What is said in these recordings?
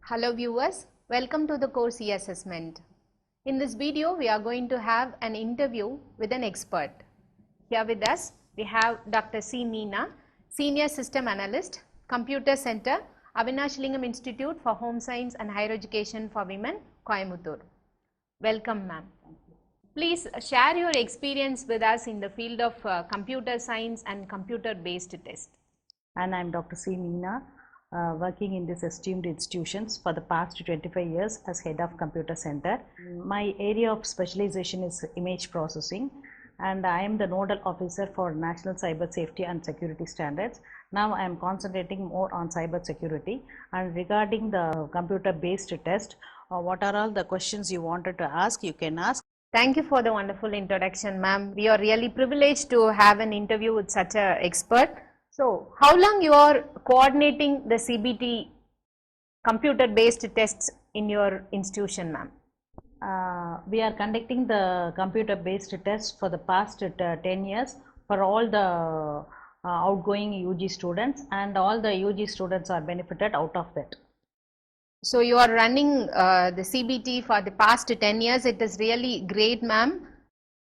Hello viewers, welcome to the course e-assessment. In this video, we are going to have an interview with an expert. Here with us, we have Dr. C. Meena, Senior System Analyst, Computer Center, Avinash Lingam Institute for Home Science and Higher Education for Women, Coimbatore. Welcome ma'am. Please share your experience with us in the field of computer science and computer based test. And I am Dr. C. Meena, working in these esteemed institutions for the past 25 years as head of computer center. My area of specialization is image processing, and I am the nodal officer for national cyber safety and security standards. Now I am concentrating more on cyber security. And regarding the computer based test, what are all the questions you wanted to ask, you can ask. Thank you for the wonderful introduction ma'am. We are really privileged to have an interview with such an expert. So, how long you are coordinating the CBT computer based tests in your institution ma'am? We are conducting the computer based tests for the past 10 years for all the outgoing UG students, and all the UG students are benefited out of that. So, you are running the CBT for the past 10 years. It is really great ma'am.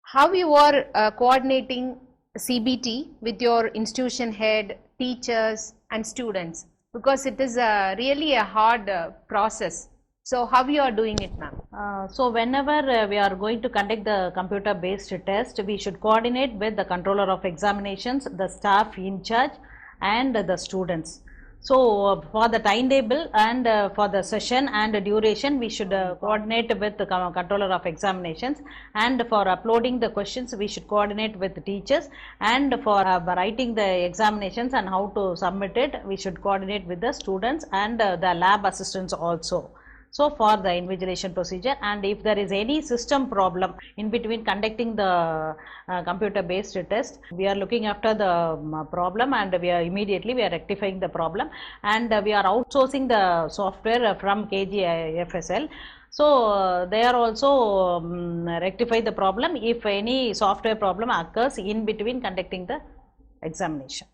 How you are coordinating CBT with your institution head, teachers and students, because it is really a hard process. So, how you are doing it ma'am? So, whenever we are going to conduct the computer based test, we should coordinate with the controller of examinations, the staff in charge and the students. So, for the timetable and for the session and the duration, we should coordinate with the controller of examinations, and for uploading the questions, we should coordinate with the teachers, and for writing the examinations and how to submit it, we should coordinate with the students and the lab assistants also. So, for the invigilation procedure, and if there is any system problem in between conducting the computer based test, we are looking after the problem, and we are rectifying the problem, and we are outsourcing the software from KGFSL. So, they are also rectify the problem if any software problem occurs in between conducting the examination.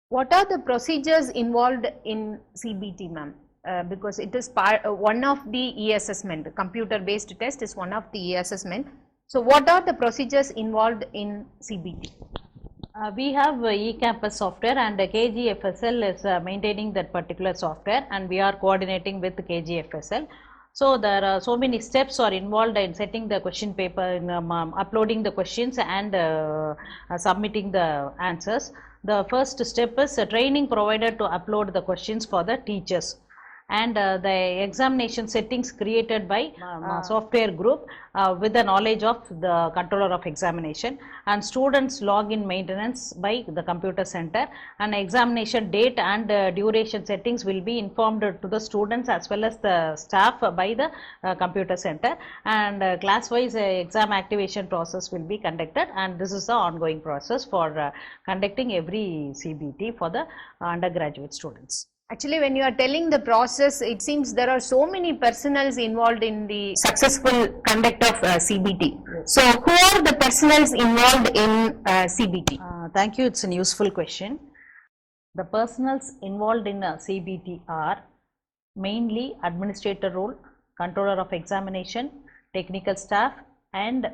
What are the procedures involved in CBT ma'am? Because it is one of the e-assessment, computer based test is one of the e-assessment. So, what are the procedures involved in CBT? We have eCampus software, and KGFSL is maintaining that particular software, and we are coordinating with KGFSL. So, there are so many steps are involved in setting the question paper, in, uploading the questions and submitting the answers. The first step is training provided to upload the questions for the teachers, and the examination settings created by software group with the knowledge of the controller of examination, and students login maintenance by the computer center, and examination date and duration settings will be informed to the students as well as the staff by the computer center, and class wise exam activation process will be conducted, and this is the ongoing process for conducting every CBT for the undergraduate students. Actually, when you are telling the process, it seems there are so many personals involved in the successful conduct of CBT. Yes. So, who are the personals involved in CBT? Thank you, it's a useful question. The personals involved in CBT are mainly administrator role, controller of examination, technical staff and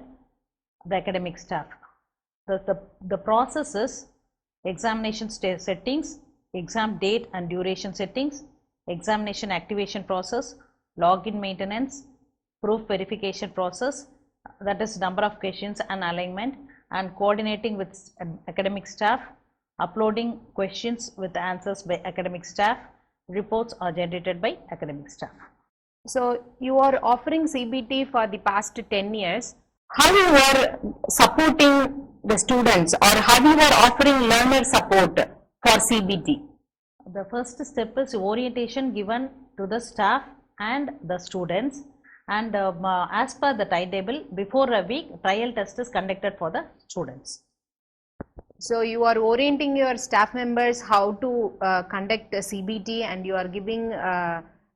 the academic staff. The process is examination settings, exam date and duration settings, examination activation process, login maintenance, proof verification process, that is number of questions and alignment, and coordinating with academic staff, uploading questions with answers by academic staff, reports are generated by academic staff. So, you are offering CBT for the past 10 years. How you are supporting the students, or how you are offering learner support for CBT? The first step is orientation given to the staff and the students, and as per the timetable, before a week trial test is conducted for the students. So, you are orienting your staff members how to conduct a CBT, and you are giving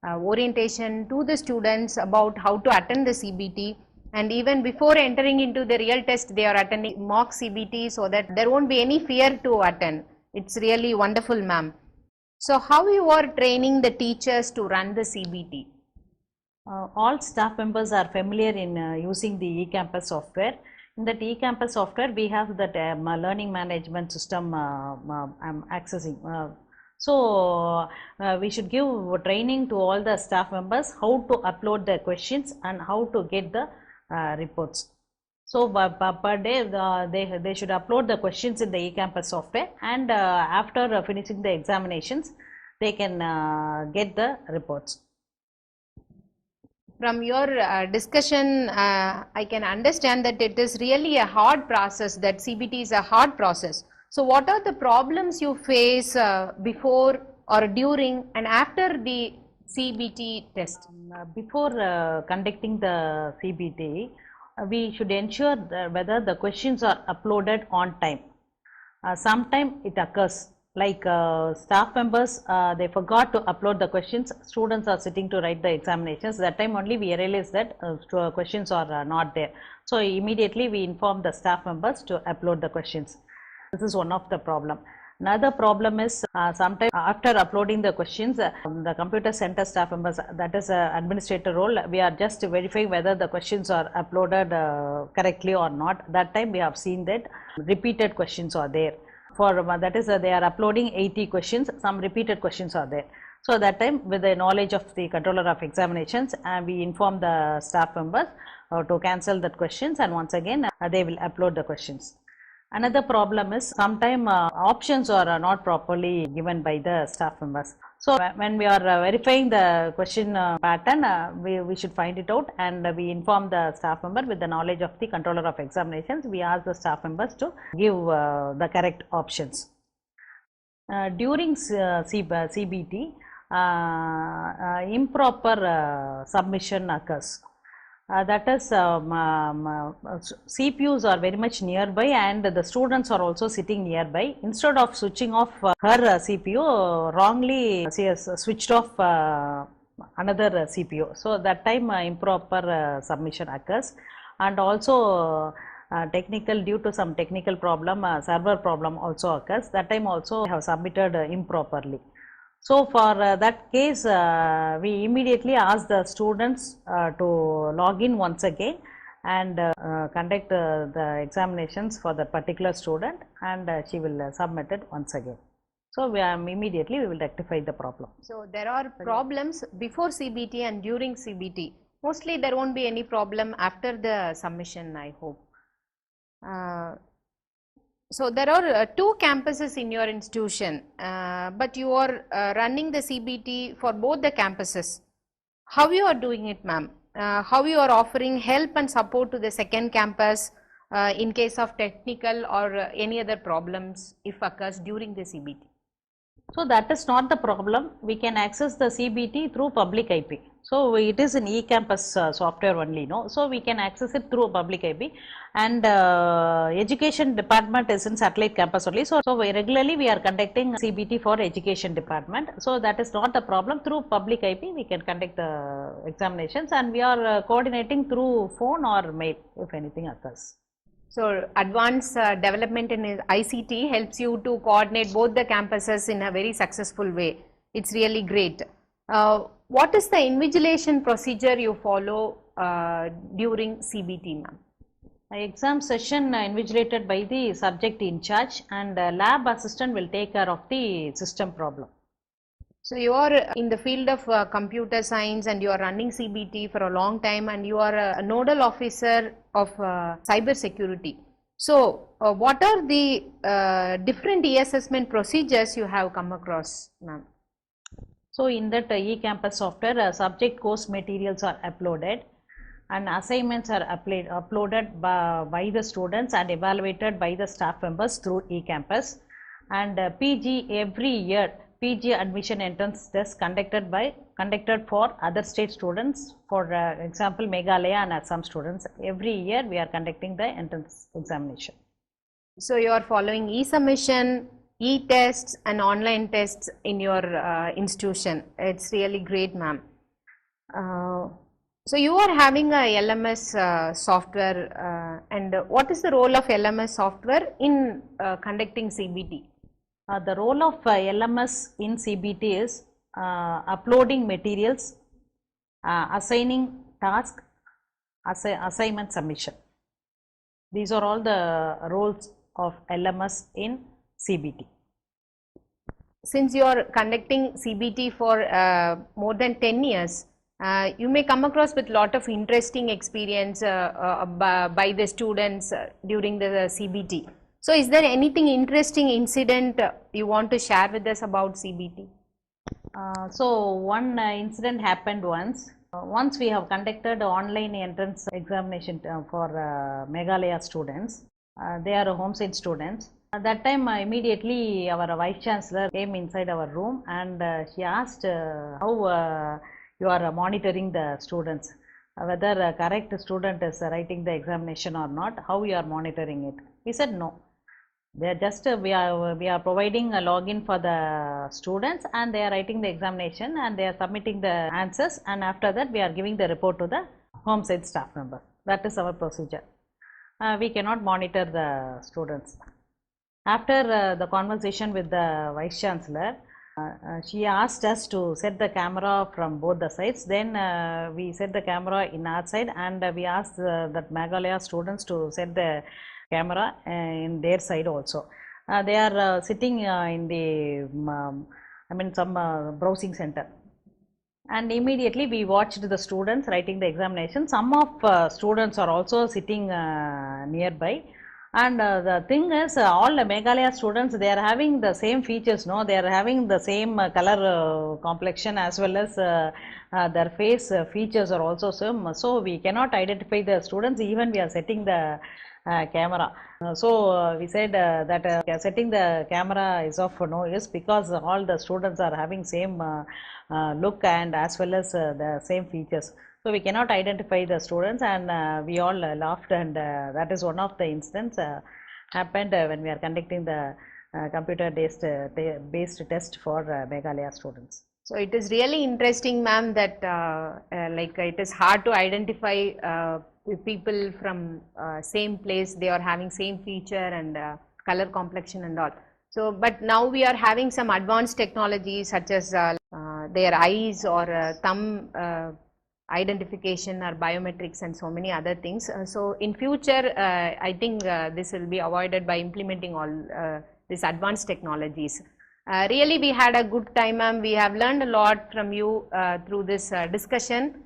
orientation to the students about how to attend the CBT, and even before entering into the real test, they are attending mock CBT, so that there won't be any fear to attend. It's really wonderful ma'am. So, how you are training the teachers to run the CBT? All staff members are familiar in using the eCampus software. In that eCampus software, we have that learning management system I'm accessing. We should give training to all the staff members how to upload the questions and how to get the reports. So per day, they should upload the questions in the eCampus software, and after finishing the examinations, they can get the reports. From your discussion, I can understand that it is really a hard process, that CBT is a hard process. So what are the problems you face before or during and after the CBT test? Before conducting the CBT, we should ensure whether the questions are uploaded on time. Sometimes it occurs, like staff members, they forgot to upload the questions, students are sitting to write the examinations. That time only we realize that questions are not there. So immediately we inform the staff members to upload the questions. This is one of the problem. Another problem is sometimes after uploading the questions, the computer center staff members, that is administrator role, we are just verifying whether the questions are uploaded correctly or not. That time we have seen that repeated questions are there. For that is they are uploading 80 questions, some repeated questions are there. So that time, with the knowledge of the controller of examinations, we inform the staff members to cancel that questions, and once again they will upload the questions. Another problem is sometimes options are not properly given by the staff members. So when we are verifying the question pattern, we should find it out, and we inform the staff member with the knowledge of the controller of examinations. We ask the staff members to give the correct options. During CBT, improper submission occurs. That is CPUs are very much nearby, and the students are also sitting nearby. Instead of switching off her CPU, wrongly she has switched off another CPU. So that time improper submission occurs, and also due to some technical problem, server problem also occurs. That time also have submitted improperly. So for that case, we immediately ask the students to log in once again and conduct the examinations for the particular student, and she will submit it once again. So immediately we will rectify the problem. So there are problems before CBT and during CBT. Mostly there won't be any problem after the submission, I hope. So there are two campuses in your institution, but you are running the CBT for both the campuses. How you are doing it, ma'am? How you are offering help and support to the second campus in case of technical or any other problems if occurs during the CBT? So that is not the problem. We can access the CBT through public IP. So it is an eCampus software only, no? So we can access it through public IP, and education department is in satellite campus only. So regularly we are conducting CBT for education department. So that is not the problem. Through public IP we can conduct the examinations, and we are coordinating through phone or mail if anything occurs. So advanced development in ICT helps you to coordinate both the campuses in a very successful way. It's really great. What is the invigilation procedure you follow during CBT, ma'am? Exam session invigilated by the subject in charge, and lab assistant will take care of the system problem. So you are in the field of computer science, and you are running CBT for a long time, and you are a nodal officer of cyber security. So what are the different e-assessment procedures you have come across, ma'am? So in that eCampus software, subject course materials are uploaded, and assignments are uploaded by the students and evaluated by the staff members through eCampus. And PG, every year PG admission entrance test conducted for other state students, for example Meghalaya and Assam students. Every year we are conducting the entrance examination. So you are following e-submission, e-tests and online tests in your institution. It's really great, ma'am. So you are having a LMS software, and what is the role of LMS software in conducting CBT? The role of LMS in CBT is uploading materials assigning task, assignment submission. These are all the roles of LMS in CBT. Since you are conducting CBT for more than 10 years, you may come across with lot of interesting experience by the students during the CBT. So is there anything interesting incident you want to share with us about CBT? So one incident happened once. Once we have conducted online entrance examination for Meghalaya students. They are home side students. At that time, immediately our Vice Chancellor came inside our room and she asked how you are monitoring the students, whether a correct student is writing the examination or not, how you are monitoring it. We said no. They are just we are providing a login for the students and they are writing the examination and they are submitting the answers, and after that we are giving the report to the home side staff member. That is our procedure. We cannot monitor the students. After the conversation with the Vice Chancellor, she asked us to set the camera from both the sides. Then we set the camera in our side and we asked that Meghalaya students to set the camera in their side also. They are sitting in the some browsing center, and immediately we watched the students writing the examination. Some of students are also sitting nearby, and the thing is all the Meghalaya students, they are having the same features, no, they are having the same color complexion as well as their face features are also same, so we cannot identify the students even we are setting the camera. So we said that setting the camera is of no use because all the students are having same look and as well as the same features. So we cannot identify the students, and we all laughed, and that is one of the incidents happened when we are conducting the computer based test for Meghalaya students. So it is really interesting, ma'am, that like it is hard to identify people from same place. They are having same feature and color complexion and all. So but now we are having some advanced technologies such as their eyes or thumb identification or biometrics and so many other things. So in future I think this will be avoided by implementing all these advanced technologies. Really we had a good time, ma'am. We have learned a lot from you through this discussion.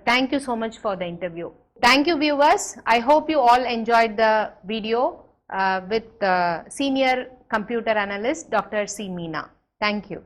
Thank you so much for the interview. Thank you, viewers. I hope you all enjoyed the video with Senior Computer Analyst Dr. C. Meena. Thank you.